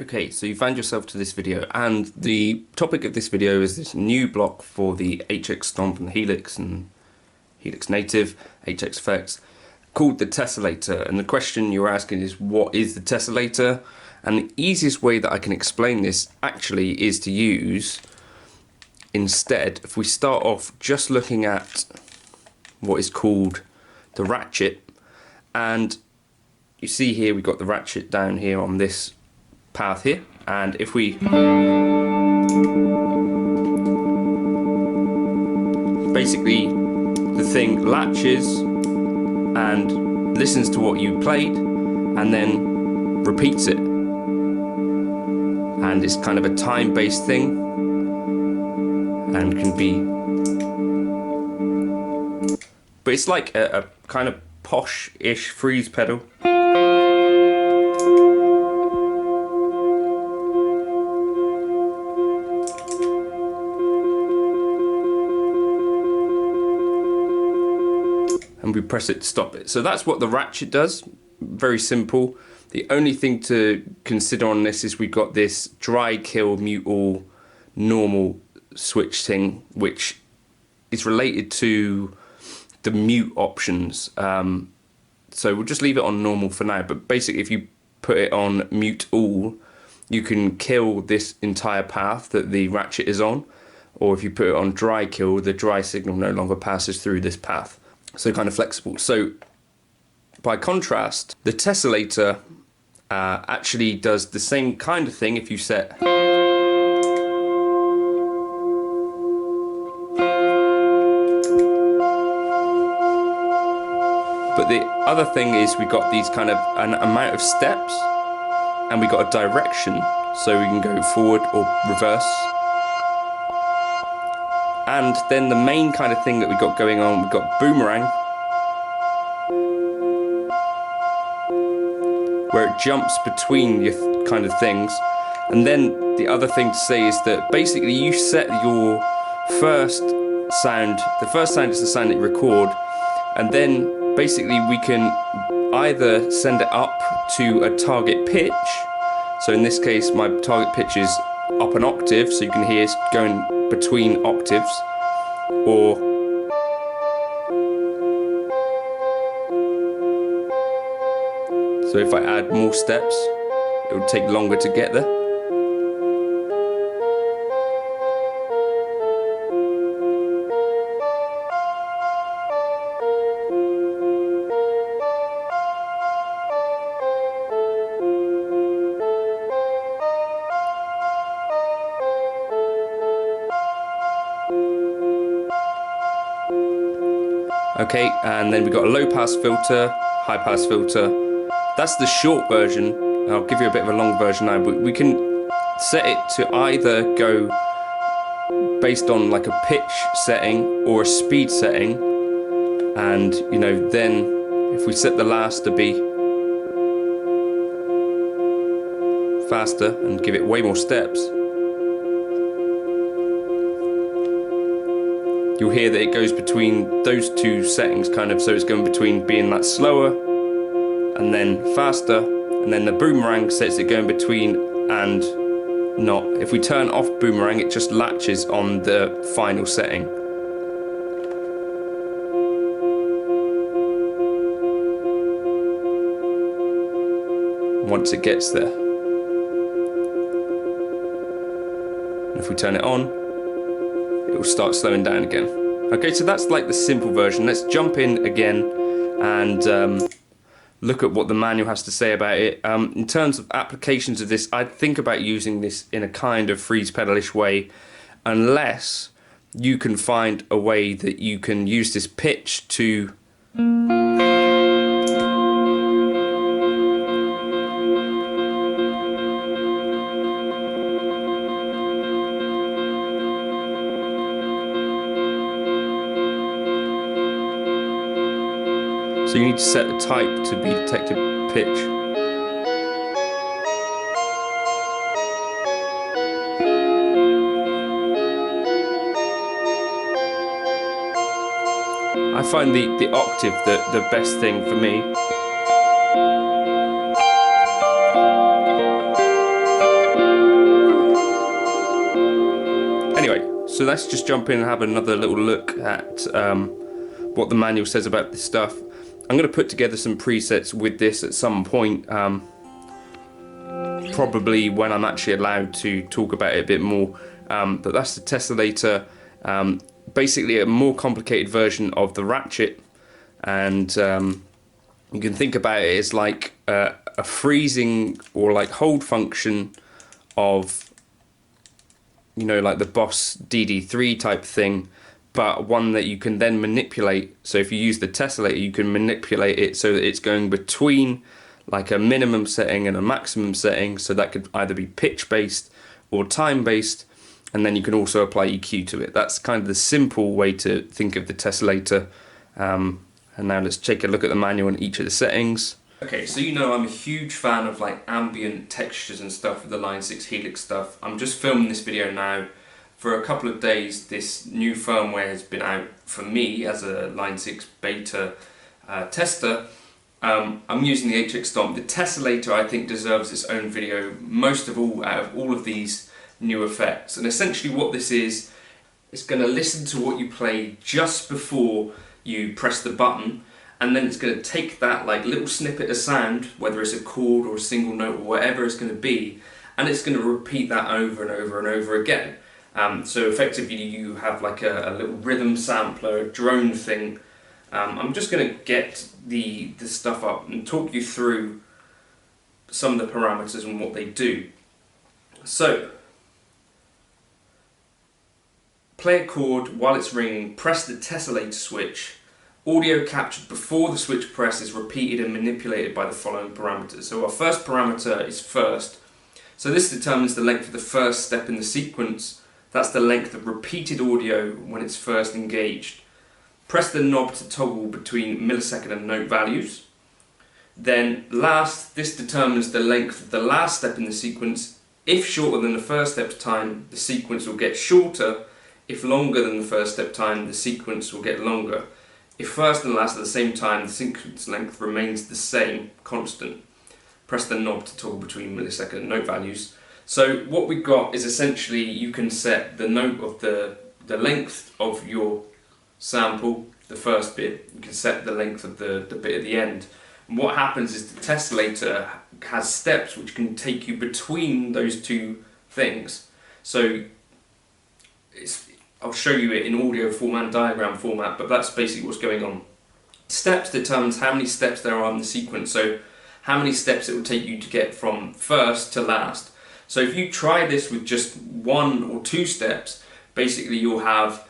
Okay, so you found yourself to this video, and the topic of this video is this new block for the HX Stomp and HELIX Native, HX Effects, called the Tesselator. And the question you're asking is, what is the Tesselator? And the easiest way that I can explain this actually is to use, instead, if we start off just looking at what is called the Ratchet, and you see here we've got the Ratchet down here on this path here, and if we basically, the thing latches and listens to what you played and then repeats it, and it's kind of a time-based thing and can be, but it's like a kind of posh-ish freeze pedal. And we press it to stop it. So that's what the Ratchet does. Very simple. The only thing to consider on this is we've got this dry kill, mute all, normal switch thing, which is related to the mute options. So we'll just leave it on normal for now, but basically if you put it on mute all, you can kill this entire path that the Ratchet is on, or if you put it on dry kill, the dry signal no longer passes through this path. So kind of flexible. So by contrast, the Tesselator actually does the same kind of thing if you set but the other thing is we got these kind of an amount of steps, and we got a direction, so we can go forward or reverse. And then the main kind of thing that we got going on, we've got boomerang, where it jumps between your kind of things. And then the other thing to say is that basically you set your first sound, the first sound is the sound that you record, and then basically we can either send it up to a target pitch. So in this case my target pitch is up an octave, so you can hear it's going between octaves, or so if I add more steps it would take longer to get there. Okay, and then we've got a low pass filter, high pass filter. That's the short version. I'll give you a bit of a long version now, but we can set it to either go based on like a pitch setting or a speed setting. And you know, then if we set the last to be faster and give it way more steps, you'll hear that it goes between those two settings kind of, so it's going between being that slower and then faster, and then the boomerang sets it going between and not. If we turn off boomerang, it just latches on the final setting. Once it gets there. And if we turn it on, it will start slowing down again. Okay, so that's like the simple version. Let's jump in again and look at what the manual has to say about it. In terms of applications of this, I'd think about using this in a kind of freeze pedal-ish way, unless you can find a way that you can use this pitch to so you need to set the type to be detected pitch. I find the octave the best thing for me. So let's just jump in and have another little look at what the manual says about this stuff. I'm going to put together some presets with this at some point, probably when I'm actually allowed to talk about it a bit more. But that's the Tesselator, basically a more complicated version of the Ratchet, and you can think about it as like a freezing or like hold function of, you know, like the Boss DD3 type thing, but one that you can then manipulate. So if you use the Tesselator, you can manipulate it so that it's going between like a minimum setting and a maximum setting, so that could either be pitch based or time based, and then you can also apply EQ to it. That's kind of the simple way to think of the Tesselator. And now let's take a look at the manual on each of the settings. Okay, so you know I'm a huge fan of like ambient textures and stuff with the Line 6 HELIX stuff. I'm just filming this video now. For a couple of days this new firmware has been out for me as a Line 6 beta tester. I'm using the HX Stomp. The Tesselator I think deserves its own video, most of all out of all of these new effects. And essentially what this is, it's going to listen to what you play just before you press the button, and then it's going to take that like little snippet of sound, whether it's a chord or a single note or whatever it's going to be, and it's going to repeat that over and over and over again. So effectively you have like a little rhythm sampler, a drone thing. I'm just going to get the stuff up and talk you through some of the parameters and what they do. So, play a chord while it's ringing, press the Tesselator switch. Audio captured before the switch press is repeated and manipulated by the following parameters. So our first parameter is first. So this determines the length of the first step in the sequence. That's the length of repeated audio when it's first engaged. Press the knob to toggle between millisecond and note values. Then last, this determines the length of the last step in the sequence. If shorter than the first step's time, the sequence will get shorter. If longer than the first step time, the sequence will get longer. If first and last at the same time, the sequence length remains the same, constant. Press the knob to toggle between millisecond and note values. So what we've got is essentially you can set the note of the length of your sample, the first bit. You can set the length of the bit at the end. And what happens is the Tesselator has steps which can take you between those two things. So I'll show you it in audio format and diagram format, but that's basically what's going on. Steps determines how many steps there are in the sequence, so how many steps it will take you to get from first to last. So if you try this with just 1 or 2 steps, basically you'll have,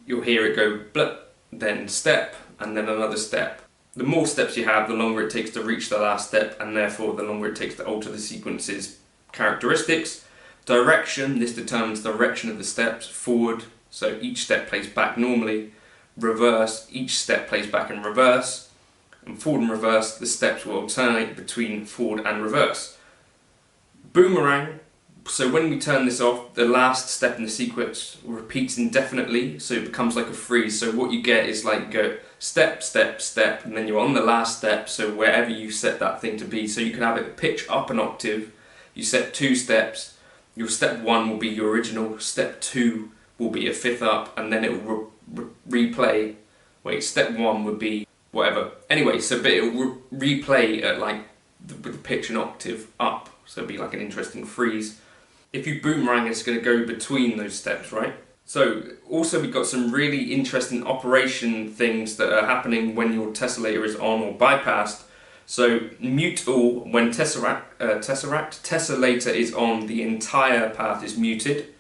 you'll hear it go blip, then step, and then another step. The more steps you have, the longer it takes to reach the last step, and therefore the longer it takes to alter the sequence's characteristics. Direction, this determines the direction of the steps. Forward, so each step plays back normally. Reverse, each step plays back in reverse. And forward and reverse, the steps will alternate between forward and reverse. Boomerang, so when we turn this off, the last step in the sequence repeats indefinitely, so it becomes like a freeze. So what you get is like go step, step, step, and then you're on the last step, so wherever you set that thing to be. So you can have it pitch up an octave, you set 2 steps, your step 1 will be your original, step 2 will be a fifth up, and then it will replay. Wait, step 1 would be whatever. Anyway, so but it will replay at like with the pitch an octave up, so it'll be like an interesting freeze. If you boomerang, it's going to go between those steps, right? So also we've got some really interesting operation things that are happening when your Tesselator is on or bypassed. So mute all, when Tesselator is on, the entire path is muted.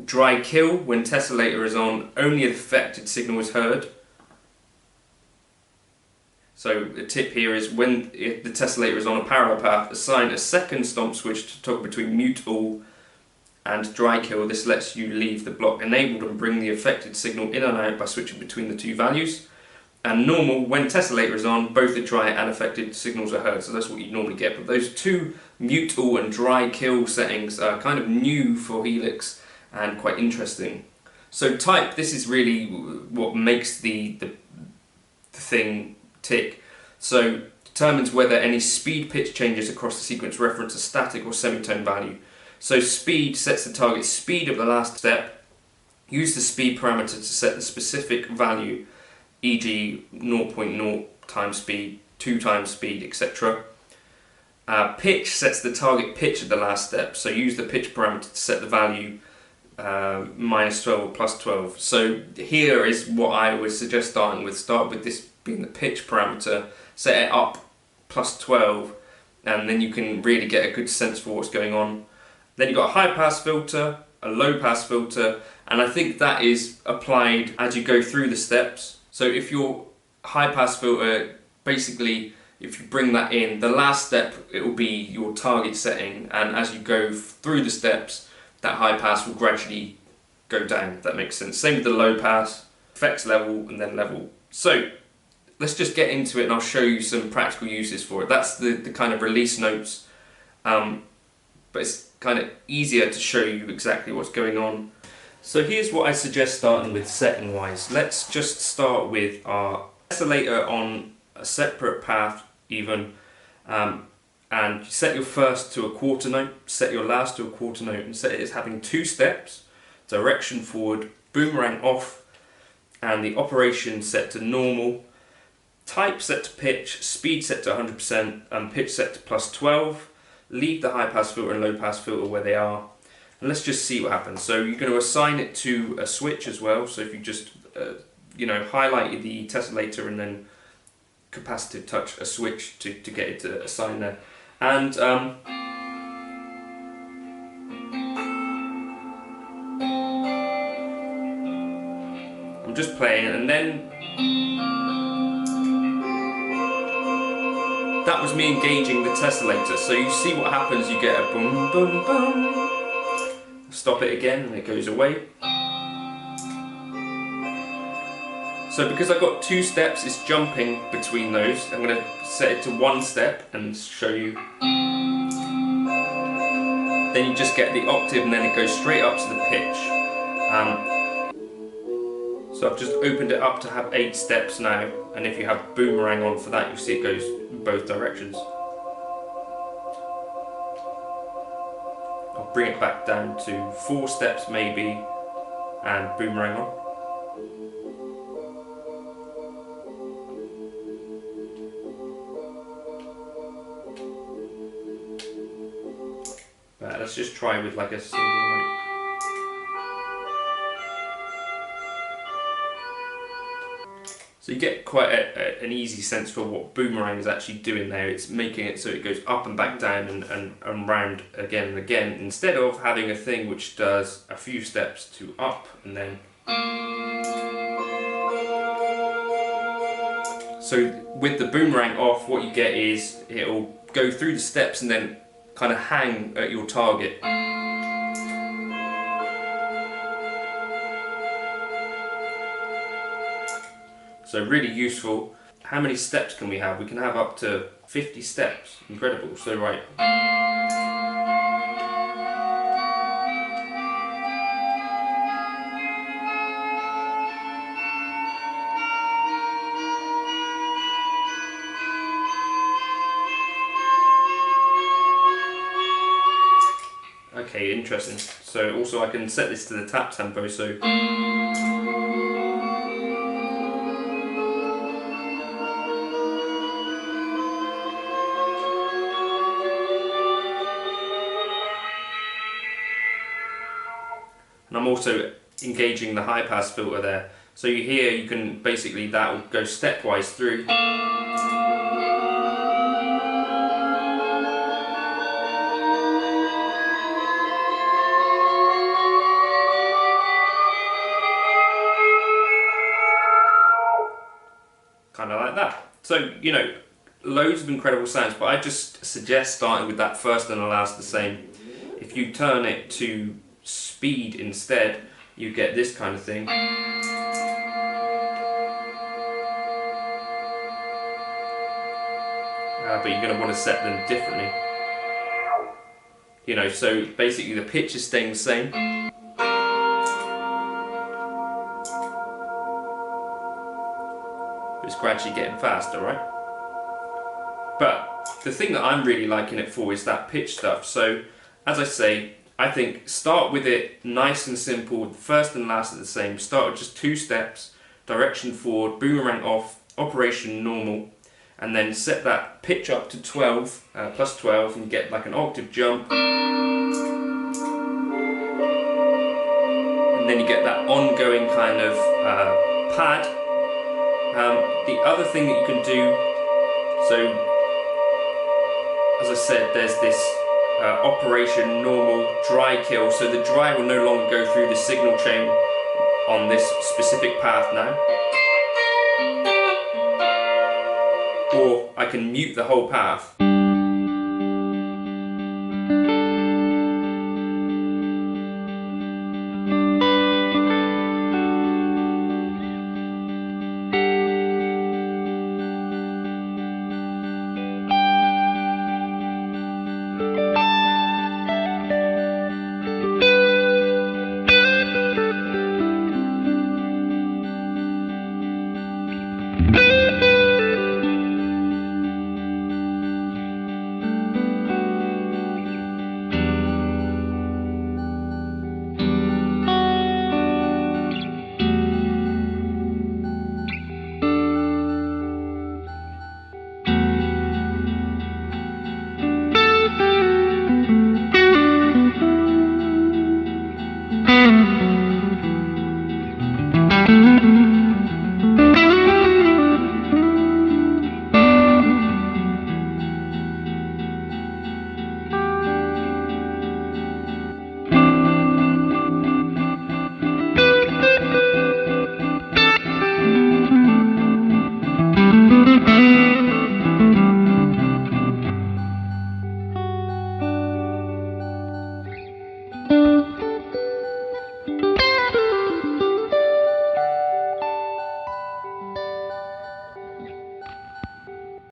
Dry kill, when Tesselator is on, only the affected signal is heard. So the tip here is when the Tesselator is on a parallel path, assign a second stomp switch to toggle between mute all and dry kill. This lets you leave the block enabled and bring the affected signal in and out by switching between the 2 values. And normal, when Tesselator is on, both the dry and affected signals are heard, so that's what you normally get. But those 2 mute all and dry kill settings are kind of new for HELIX and quite interesting. So type, this is really what makes the thing tick. So determines whether any speed pitch changes across the sequence reference a static or semitone value. So speed sets the target speed of the last step. Use the speed parameter to set the specific value, e.g. 0.0 times speed, 2 times speed, etc. Pitch sets the target pitch of the last step, so use the pitch parameter to set the value -12 or +12. So here is what I would suggest starting with. Start with this being the pitch parameter, set it up +12, and then you can really get a good sense for what's going on. Then you've got a high pass filter, a low pass filter, and I think that is applied as you go through the steps. So if your high pass filter, basically if you bring that in, the last step it will be your target setting, and as you go through the steps that high pass will gradually go down, if that makes sense. Same with the low pass, effects level and then level. So let's just get into it and I'll show you some practical uses for it. That's the kind of release notes, but it's kind of easier to show you exactly what's going on. So here's what I suggest starting with setting wise. Let's just start with our Tesselator on a separate path even, and set your first to a quarter note, set your last to a quarter note, and set it as having 2 steps, direction forward, boomerang off, and the operation set to normal, type set to pitch, speed set to 100%, and pitch set to +12. Leave the high pass filter and low pass filter where they are, and let's just see what happens. So you're going to assign it to a switch as well. So if you just highlighted the Tesselator and then capacitive touch a switch to get it to assign there, and I'm just playing, and then that was me engaging the Tesselator. So you see what happens, you get a boom boom boom, stop it again and it goes away. So because I've got 2 steps, it's jumping between those. I'm going to set it to 1 step and show you. Then you just get the octave and then it goes straight up to the pitch. So I've just opened it up to have 8 steps now, and if you have boomerang on for that, you'll see it goes in both directions. I'll bring it back down to 4 steps maybe, and boomerang on. Let's just try with like a single note. So you get quite an easy sense for what boomerang is actually doing there. It's making it so it goes up and back down and round again and again, instead of having a thing which does a few steps to up and then. So with the boomerang off, what you get is it'll go through the steps and then kind of hang at your target. So really useful. How many steps can we have? We can have up to 50 steps. Incredible. So right. Okay, interesting. So also I can set this to the tap tempo, so and I'm also engaging the high pass filter there. So you hear, you can basically, that will go stepwise through. Kind of like that. So, you know, loads of incredible sounds, but I just suggest starting with that first and the last the same. If you turn it to speed instead, you get this kind of thing. But you're going to want to set them differently. You know, so basically the pitch is staying the same. It's gradually getting faster, right? But the thing that I'm really liking it for is that pitch stuff. So, as I say, I think start with it nice and simple, first and last are the same. Start with just 2 steps, direction forward, boomerang off, operation normal, and then set that pitch up to 12, plus 12, and get like an octave jump. And then you get that ongoing kind of pad. The other thing that you can do, so as I said, there's this operation normal dry kill, so the dry will no longer go through the signal chain on this specific path now. Or I can mute the whole path.